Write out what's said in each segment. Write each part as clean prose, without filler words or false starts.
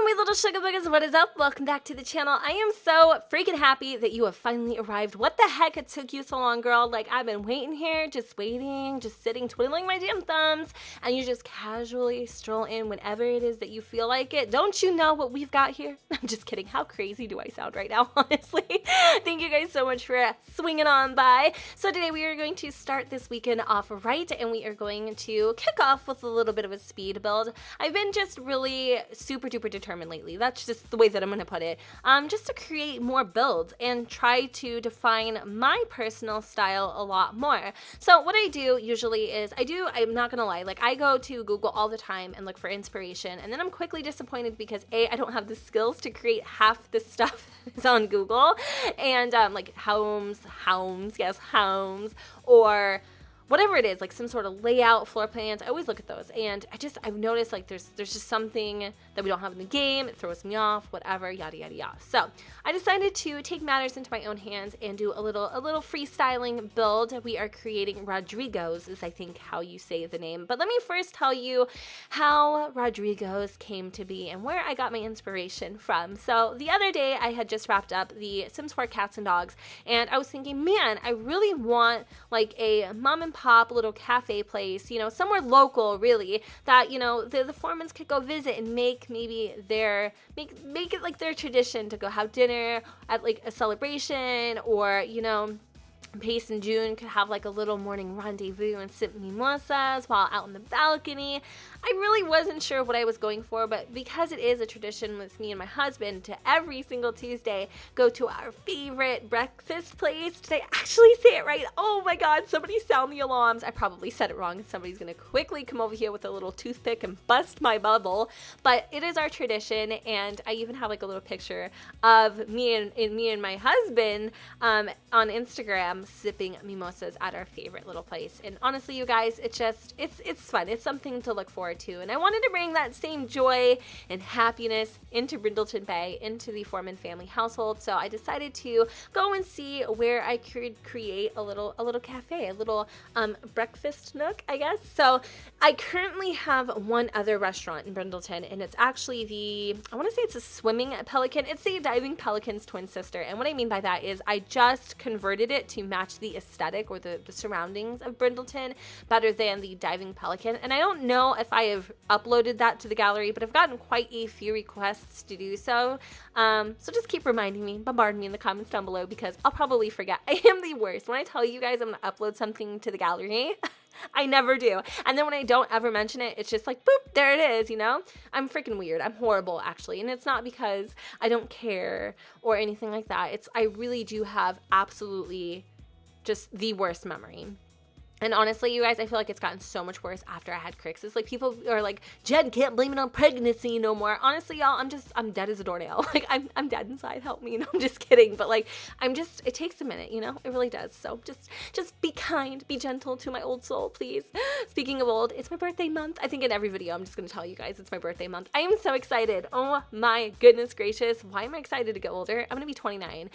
Hello, my little sugar boogers. What is up? Welcome back to the channel. I am so freaking happy that you have finally arrived. What the heck? It took you so long, girl. Like, I've been waiting here, just waiting, just sitting, twiddling my damn thumbs, and you just casually stroll in whenever it is that you feel like it. Don't you know what we've got here? I'm just kidding. How crazy do I sound right now, honestly? Thank you guys so much for swinging on by. So today we are going to start this weekend off right, and we are going to kick off with a little bit of a speed build. I've been just really super duper determined lately. That's just the way that I'm going to put it. Just to create more builds and try to define my personal style a lot more. So what I do usually is I'm not going to lie, like I go to Google all the time and look for inspiration, and then I'm quickly disappointed because I don't have the skills to create half the stuff that's on Google, and like homes, or whatever it is, like some sort of layout, floor plans. I always look at those, and I've noticed like there's just something that we don't have in the game. It throws me off, whatever, yada yada yada. So I decided to take matters into my own hands and do a little freestyling build. We are creating Rodrigo'S, is I think how you say the name. But let me first tell you how Rodrigo'S came to be and where I got my inspiration from. So the other day I had just wrapped up the Sims 4 Cats and Dogs, and I was thinking, man, I really want like a mom and pop little cafe place, you know, somewhere local really, that, you know, the Foremans could go visit and make maybe make it like their tradition to go have dinner at like a celebration, or, you know, Pace and June could have like a little morning rendezvous and sip mimosas while out on the balcony. I really wasn't sure what I was going for, but because it is a tradition with me and my husband to every single Tuesday go to our favorite breakfast place. Did I actually say it right? Oh my god, somebody sound the alarms. I probably said it wrong. Somebody's gonna quickly come over here with a little toothpick and bust my bubble, but it is our tradition, and I even have like a little picture of me and my husband on Instagram sipping mimosas at our favorite little place. And honestly, you guys, it's fun. It's something to look forward to, and I wanted to bring that same joy and happiness into Brindleton Bay, into the Foreman family household. So I decided to go and see where I could create a little cafe, a little breakfast nook, I guess. So I currently have one other restaurant in Brindleton, and it's actually I want to say it's a swimming pelican. It's the diving pelican's twin sister, and what I mean by that is I just converted it to match the aesthetic or the surroundings of Brindleton better than the diving pelican. And I don't know if I have uploaded that to the gallery, but I've gotten quite a few requests to do so. So just keep reminding me, bombarding me in the comments down below, because I'll probably forget. I am the worst. When I tell you guys I'm going to upload something to the gallery, I never do. And then when I don't ever mention it, it's just like, boop, there it is, you know? I'm freaking weird. I'm horrible, actually. And it's not because I don't care or anything like that. I really do have absolutely just the worst memory. And honestly, you guys, I feel like it's gotten so much worse after I had Cricks. It's like people are like, Jen, can't blame it on pregnancy no more. Honestly, y'all, I'm dead as a doornail. Like, I'm dead inside. Help me. No, I'm just kidding. But like, it takes a minute, you know? It really does. So just be kind, be gentle to my old soul, please. Speaking of old, it's my birthday month. I think in every video, I'm just going to tell you guys it's my birthday month. I am so excited. Oh my goodness gracious. Why am I excited to get older? I'm going to be 29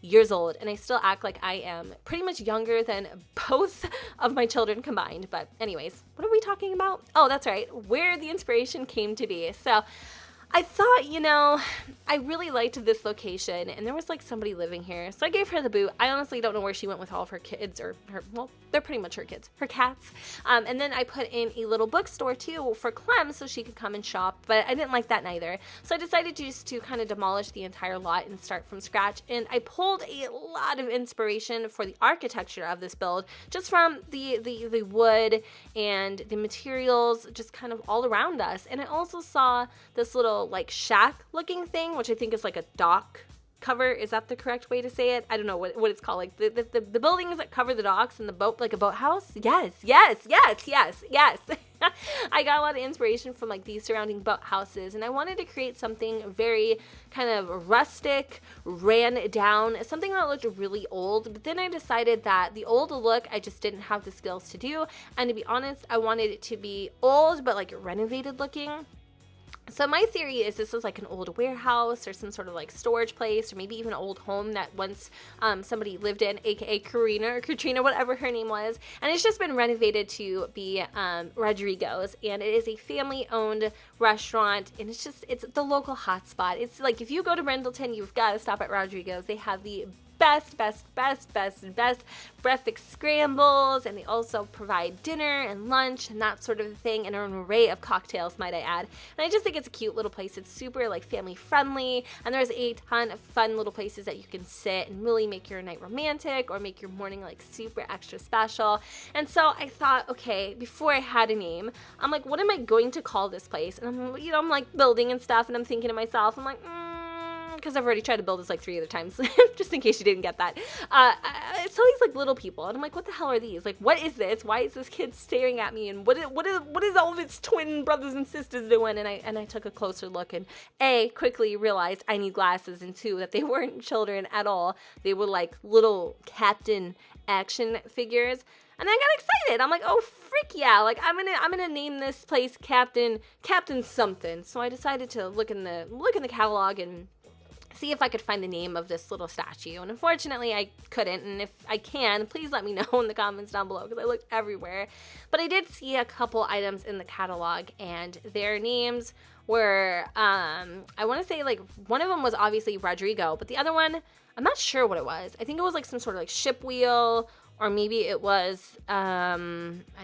years old. And I still act like I am pretty much younger than both of my children combined. But anyways, what are we talking about? Oh, that's right, where the inspiration came to be. So I thought, you know, I really liked this location, and there was like somebody living here, so I gave her the boot. I honestly don't know where she went with all of her kids, or well, they're pretty much her kids, her cats. And then I put in a little bookstore too for Clem so she could come and shop, but I didn't like that neither. So I decided just to kind of demolish the entire lot and start from scratch, and I pulled a lot of inspiration for the architecture of this build just from the wood and the materials just kind of all around us. And I also saw this little like shack looking thing, which I think is like a dock cover. Is that the correct way to say it? I don't know what it's called. Like the buildings that cover the docks and the boat, like a boathouse. Yes. I got a lot of inspiration from like these surrounding boathouses, and I wanted to create something very kind of rustic, ran down, something that looked really old. But then I decided that the old look, I just didn't have the skills to do. And to be honest, I wanted it to be old, but like renovated looking. So my theory is this is like an old warehouse or some sort of like storage place, or maybe even an old home that once somebody lived in, aka Karina or Katrina, whatever her name was, and it's just been renovated to be Rodrigo'S, and it is a family-owned restaurant, and it's the local hotspot. It's like if you go to Brindleton, you've got to stop at Rodrigo'S. They have the best breakfast scrambles, and they also provide dinner and lunch and that sort of thing, and an array of cocktails, might I add. And I just think it's a cute little place. It's super like family friendly, and there's a ton of fun little places that you can sit and really make your night romantic or make your morning like super extra special. And so I thought, okay, before I had a name, I'm like, what am I going to call this place? And I'm like building and stuff, and I'm thinking to myself, I'm like, because I've already tried to build this like 3 other times, just in case you didn't get that. It's all these like little people, and I'm like, what the hell are these? Like, what is this? Why is this kid staring at me? And what is all of its twin brothers and sisters doing? And I took a closer look, and A, quickly realized I need glasses, and 2, that they weren't children at all. They were like little Captain action figures. And I got excited. I'm like, oh frick yeah! Like I'm gonna name this place Captain something. So I decided to look in the catalog and see if I could find the name of this little statue, and unfortunately I couldn't. And if I can, please let me know in the comments down below, because I looked everywhere. But I did see a couple items in the catalog, and their names were I want to say like one of them was obviously Rodrigo, but the other one, I'm not sure what it was. I think it was like some sort of like ship wheel, or maybe it was a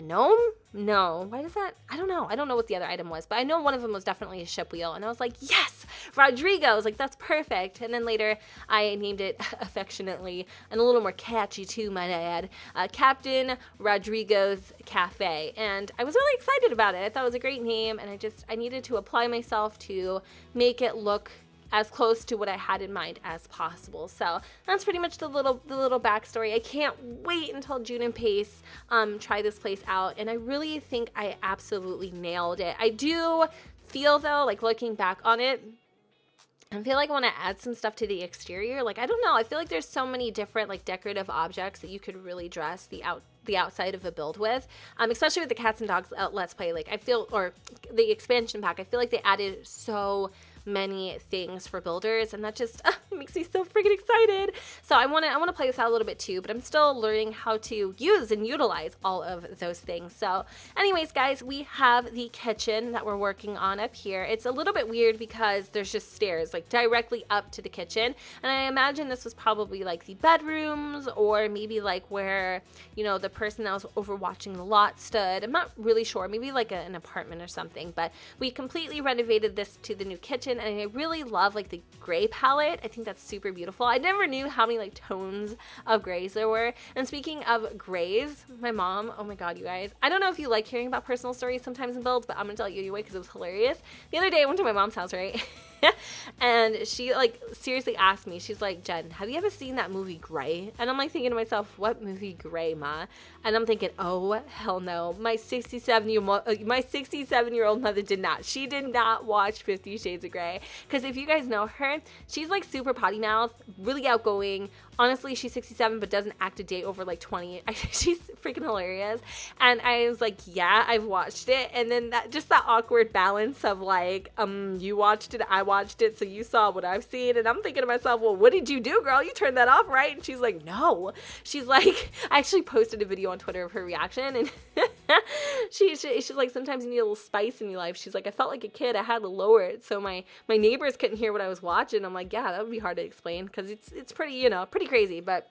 gnome? No. Why does that? I don't know. I don't know what the other item was, but I know one of them was definitely a ship wheel. And I was like, yes, Rodrigo. I was like, that's perfect. And then later I named it affectionately, and a little more catchy too, might I add, Captain Rodrigo'S Cafe. And I was really excited about it. I thought it was a great name, and I needed to apply myself to make it look as close to what I had in mind as possible. So that's pretty much the little backstory. I can't wait until June and Pace try this place out, and I really think I absolutely nailed it. I do feel though, like looking back on it, I feel like I want to add some stuff to the exterior. Like, I don't know, I feel like there's so many different like decorative objects that you could really dress the outside of a build with, especially with the Cats and Dogs Let's Play. Like, I feel, or the expansion pack, I feel like they added so many things for builders, and that just makes me so freaking excited. So I want to play this out a little bit too, but I'm still learning how to use and utilize all of those things. So anyways, guys, we have the kitchen that we're working on up here. It's a little bit weird because there's just stairs like directly up to the kitchen, and I imagine this was probably like the bedrooms, or maybe like where, you know, the person that was overwatching the lot stood. I'm not really sure, maybe like an apartment or something. But we completely renovated this to the new kitchen, and I really love like the gray palette. I think that's super beautiful. I never knew how many like tones of grays there were. And speaking of grays, my mom, oh my god, you guys, I don't know if you like hearing about personal stories sometimes in builds, but I'm gonna tell you anyway because it was hilarious. The other day I went to my mom's house, right? And she like seriously asked me, she's like, Jen, have you ever seen that movie Gray? And I'm like thinking to myself, what movie Gray, ma? And I'm thinking, oh hell no, my 67-year-old mother did not. She did not watch 50 Shades of Grey. Because if you guys know her, she's like super potty mouth, really outgoing. Honestly, she's 67 but doesn't act a day over like 20. She's freaking hilarious. And I was like, yeah, I've watched it. And then that awkward balance of like, you watched it, I watched it, so you saw what I've seen. And I'm thinking to myself, well, what did you do, girl? You turned that off, right? And she's like, no. She's like, I actually posted a video on Twitter of her reaction, and she's like, sometimes you need a little spice in your life. She's like, I felt like a kid. I had to lower it so my neighbors couldn't hear what I was watching. I'm like, yeah, that would be hard to explain because it's pretty, you know, pretty crazy. But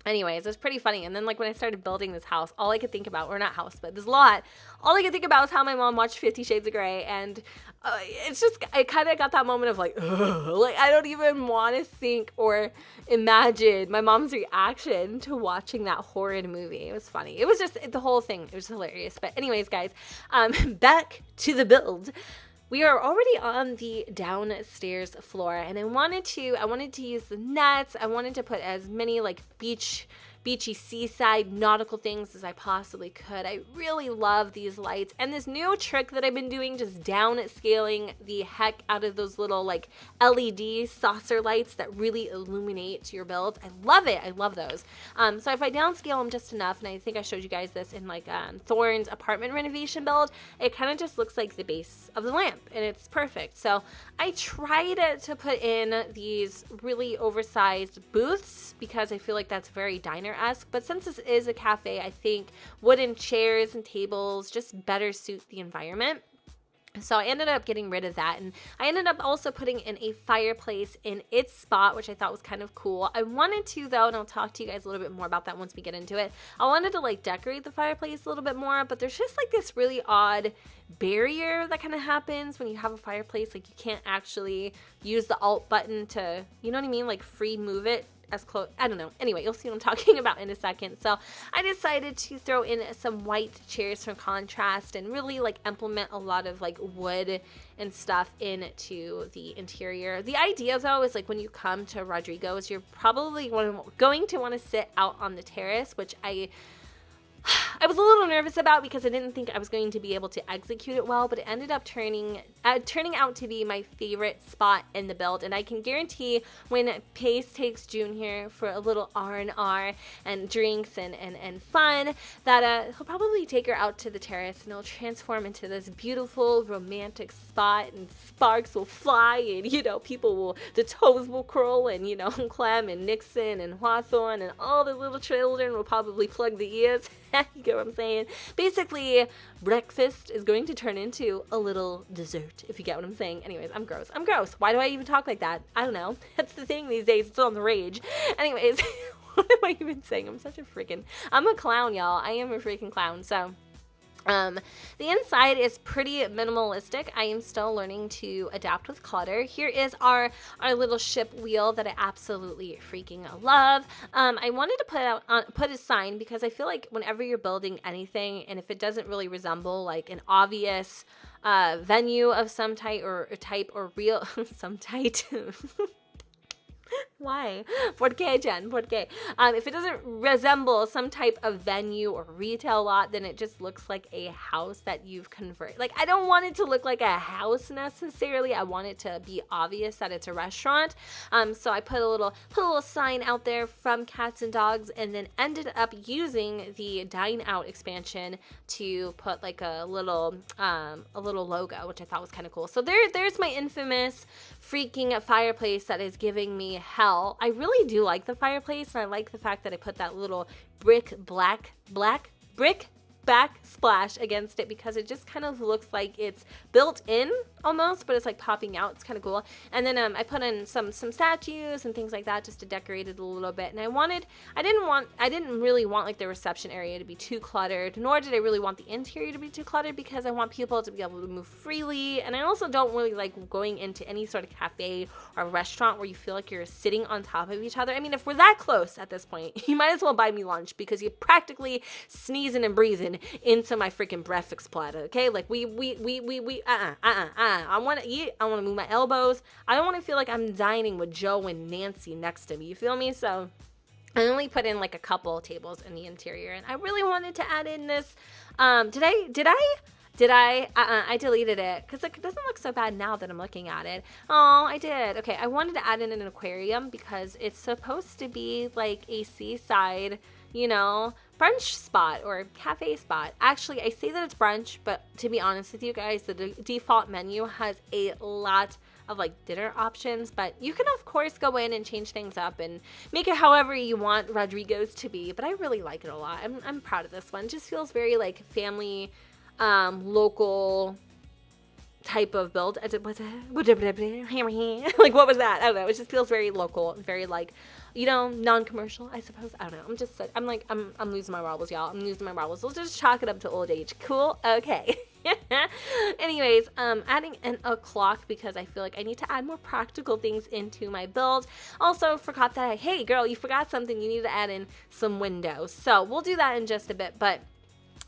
anyways, it's pretty funny. And then like when I started building this house, all I could think about, or not house, but this lot, all I could think about was how my mom watched 50 Shades of Grey. And it's just, I kind of got that moment of like, ugh, like I don't even want to think or imagine my mom's reaction to watching that horrid movie. It was funny. It was just the whole thing. It was hilarious. But anyways, guys, back to the build. We are already on the downstairs floor, and I wanted to use the nets. I wanted to put as many like beach beachy seaside nautical things as I possibly could. I really love these lights, and this new trick that I've been doing, just down scaling the heck out of those little like LED saucer lights that really illuminate your build. I love it. I love those. So if I downscale them just enough, and I think I showed you guys this in like Thorne's apartment renovation build, it kind of just looks like the base of the lamp, and it's perfect. So I tried to put in these really oversized booths because I feel like that's very diner-esque, but since this is a cafe, I think wooden chairs and tables just better suit the environment. So I ended up getting rid of that, and I ended up also putting in a fireplace in its spot, which I thought was kind of cool. I wanted to, though, and I'll talk to you guys a little bit more about that once we get into it, I wanted to like decorate the fireplace a little bit more, but there's just like this really odd barrier that kind of happens when you have a fireplace. Like you can't actually use the alt button to, you know what I mean, like free move it as close. I don't know. Anyway, you'll see what I'm talking about in a second. So I decided to throw in some white chairs for contrast and really like implement a lot of like wood and stuff into the interior. The idea though is like when you come to Rodrigo's, you're probably going to want to sit out on the terrace, which I was a little nervous about because I didn't think I was going to be able to execute it well, but it ended up turning out to be my favorite spot in the build. And I can guarantee when Pace takes June here for a little R&R and drinks and fun, that he'll probably take her out to the terrace and it'll transform into this beautiful romantic spot, and sparks will fly, and you know, the toes will curl, and you know, Clem and Nixon and Hawthorne and all the little children will probably plug the ears. You get what I'm saying? Basically, breakfast is going to turn into a little dessert, if you get what I'm saying. Anyways, I'm gross. Why do I even talk like that? I don't know. That's the thing these days. It's on the rage. Anyways, what am I even saying? I'm a clown, y'all. I am a freaking clown. So the inside is pretty minimalistic. I am still learning to adapt with clutter. Here is our little ship wheel that I absolutely freaking love. I wanted to put a sign because I feel like whenever you're building anything, and if it doesn't really resemble like an obvious venue of some type or real some type Why? ¿Por qué, Jen? ¿Por qué? If it doesn't resemble some type of venue or retail lot, then it just looks like a house that you've converted. Like, I don't want it to look like a house necessarily. I want it to be obvious that it's a restaurant. So I put a little sign out there from Cats and Dogs, and then ended up using the Dine Out expansion to put like a little logo, which I thought was kind of cool. So there's my infamous freaking fireplace that is giving me hell. I really do like the fireplace, and I like the fact that I put that little brick backsplash against it, because it just kind of looks like it's built in almost, but it's like popping out. It's kind of cool. And then I put in some statues and things like that just to decorate it a little bit. And I didn't really want like the reception area to be too cluttered, nor did I really want the interior to be too cluttered, because I want people to be able to move freely. And I also don't really like going into any sort of cafe or restaurant where you feel like you're sitting on top of each other. I mean, if we're that close at this point, you might as well buy me lunch, because you're practically sneezing and breathing into my freaking breakfast platter. Okay, like I want to eat. I want to move my elbows. I don't want to feel like I'm dining with Joe and Nancy next to me. You feel me? So I only put in like a couple tables in the interior, and I really wanted to add in this. Did I? I deleted it because it doesn't look so bad now that I'm looking at it. Oh, I did. Okay, I wanted to add in an aquarium because it's supposed to be like a seaside, brunch spot or cafe spot. Actually, I say that it's brunch, but to be honest with you guys, the default menu has a lot of like dinner options, but you can of course go in and change things up and make it however you want Rodrigo's to be. But I really like it a lot. I'm proud of this one. It just feels very like family, local type of build. Like, what was that? I don't know. It just feels very local, very like, non-commercial, I suppose. I don't know. I'm losing my marbles, y'all. I'm losing my marbles. Let's just chalk it up to old age. Cool. Okay. Anyways, adding in a clock because I feel like I need to add more practical things into my build. Also forgot that, hey girl, you forgot something. You need to add in some windows. So we'll do that in just a bit, but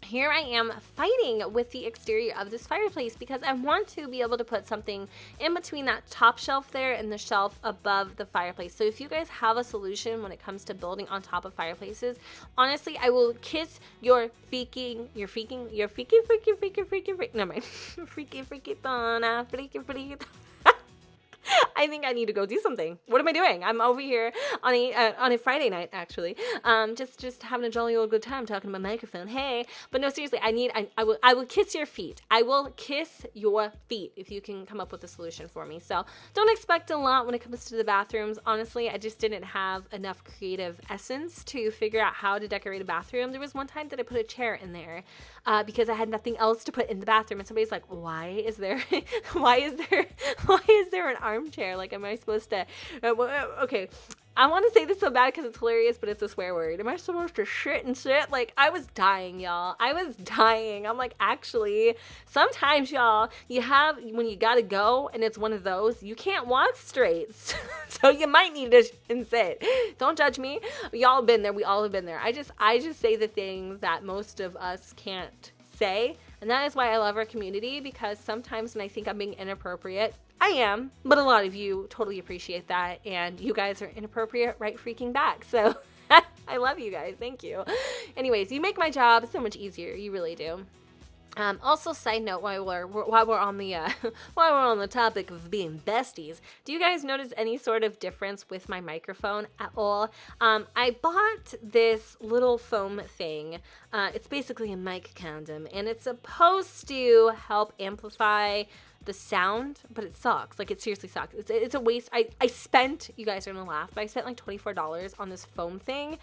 here I am fighting with the exterior of this fireplace because I want to be able to put something in between that top shelf there and the shelf above the fireplace. So if you guys have a solution when it comes to building on top of fireplaces, honestly, I will kiss your freaking, never mind, I think I need to go do something. What am I doing? I'm over here on a Friday night, actually, just having a jolly old good time talking to my microphone. Hey, but no, seriously, I will kiss your feet. I will kiss your feet if you can come up with a solution for me. So don't expect a lot when it comes to the bathrooms. Honestly, I just didn't have enough creative essence to figure out how to decorate a bathroom. There was one time that I put a chair in there because I had nothing else to put in the bathroom, and somebody's like, "Why is there an armchair? Like, am I supposed to?" Okay, I want to say this so bad because it's hilarious, but it's a swear word. Am I supposed to shit and sit? Like, I was dying, y'all. I was dying. I'm like, actually, sometimes, y'all, when you gotta go and it's one of those, you can't walk straight. So you might need to and sit. Don't judge me. Y'all have been there. We all have been there. I just say the things that most of us can't say. And that is why I love our community, because sometimes when I think I'm being inappropriate, I am, but a lot of you totally appreciate that, and you guys are inappropriate right freaking back. So I love you guys. Thank you. Anyways, you make my job so much easier. You really do. Also, side note, while we're on the topic of being besties, do you guys notice any sort of difference with my microphone at all? I bought this little foam thing. It's basically a mic condom, and it's supposed to help amplify the sound, but it sucks. Like, it seriously sucks. It's a waste. I spent, you guys are gonna laugh, but I spent like $24 on this foam thing.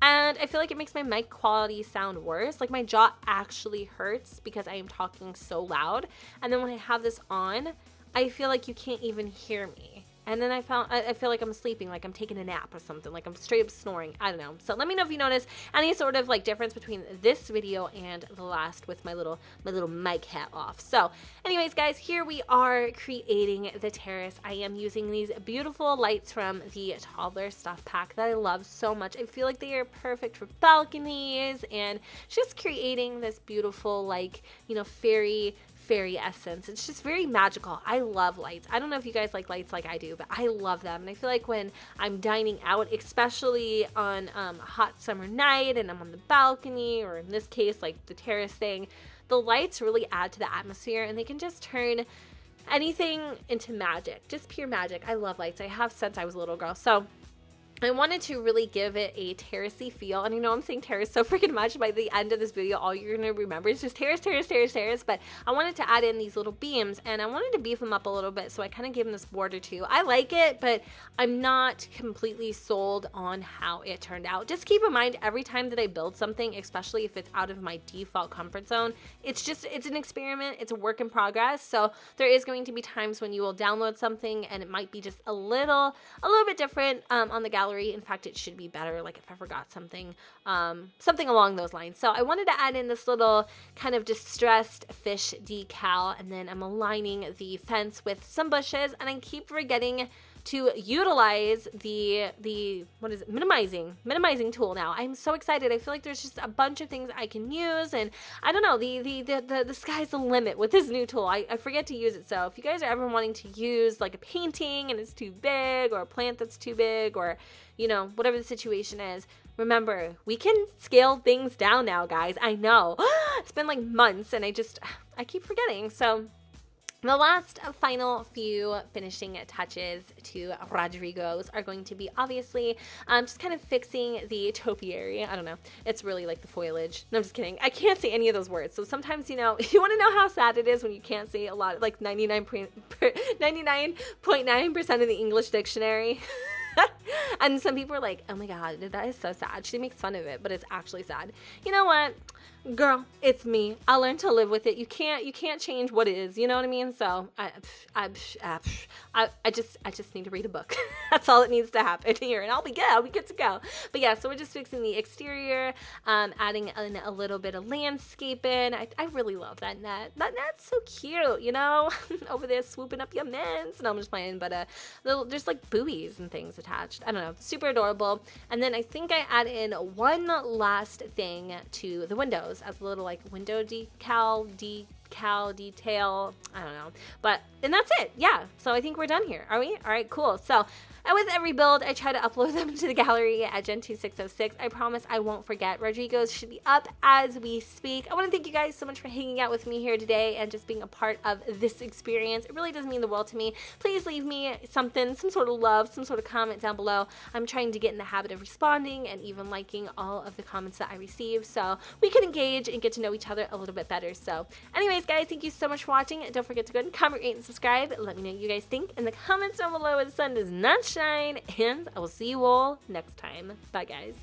And I feel like it makes my mic quality sound worse. Like, my jaw actually hurts because I am talking so loud. And then when I have this on, I feel like you can't even hear me. And then I feel like I'm sleeping, like I'm taking a nap or something, like I'm straight up snoring. I don't know. So let me know if you notice any sort of like difference between this video and the last with my little mic hat off. So anyways, guys, here we are creating the terrace. I am using these beautiful lights from the toddler stuff pack that I love so much. I feel like they are perfect for balconies and just creating this beautiful, like, you know, fairy essence. It's just very magical. I love lights. I don't know if you guys like lights like I do, but I love them. And I feel like when I'm dining out, especially on a hot summer night and I'm on the balcony, or in this case, like the terrace thing, the lights really add to the atmosphere, and they can just turn anything into magic, just pure magic. I love lights. I have since I was a little girl. So I wanted to really give it a terracey feel, and I know I'm saying terrace so freaking much. By the end of this video, all you're going to remember is just terrace, but I wanted to add in these little beams, and I wanted to beef them up a little bit, so I kind of gave them this border too. I like it, but I'm not completely sold on how it turned out. Just keep in mind, every time that I build something, especially if it's out of my default comfort zone, it's an experiment, it's a work in progress, so there is going to be times when you will download something, and it might be just a little bit different on the gallery. In fact, it should be better, like if I forgot something along those lines. So I wanted to add in this little kind of distressed fish decal, and then I'm aligning the fence with some bushes, and I keep forgetting to utilize the what is it, minimizing tool now. I'm so excited. I feel like there's just a bunch of things I can use, and I don't know, the sky's the limit with this new tool. I forget to use it. So if you guys are ever wanting to use like a painting and it's too big, or a plant that's too big, or you know, whatever the situation is, remember, we can scale things down now, guys. I know. It's been like months, and I keep forgetting. So the last final few finishing touches to Rodrigo'S are going to be obviously just kind of fixing the topiary. I don't know. It's really like the foliage. No, I'm just kidding. I can't say any of those words. So sometimes, you know, you want to know how sad it is when you can't say a lot, like 99.9% of the English dictionary. And some people are like, oh my god, that is so sad. She makes fun of it, but it's actually sad. You know what? Girl, it's me. I'll learn to live with it. You can't change what is, you know what I mean? So I just need to read a book. That's all that needs to happen here, and I'll be good to go. But yeah, so we're just fixing the exterior, adding in a little bit of landscaping. I really love that net. That net's so cute, you know? Over there swooping up your mints. No, I'm just playing, but there's like buoys and things attached. I don't know, super adorable. And then I think I add in one last thing to the windows. those as a little like window decal detail. I don't know. And that's it. Yeah. So I think we're done here. Are we? All right, cool. So with every build, I try to upload them to the gallery at Gen 2606. I promise I won't forget. Rodrigo'S should be up as we speak. I want to thank you guys so much for hanging out with me here today and just being a part of this experience. It really does mean the world to me. Please leave me something, some sort of love, some sort of comment down below. I'm trying to get in the habit of responding and even liking all of the comments that I receive so we can engage and get to know each other a little bit better. So anyways, guys, thank you so much for watching. Don't forget to go and comment, rate, and subscribe. Let me know what you guys think in the comments down below where the sun does not shine, and I will see you all next time. Bye, guys.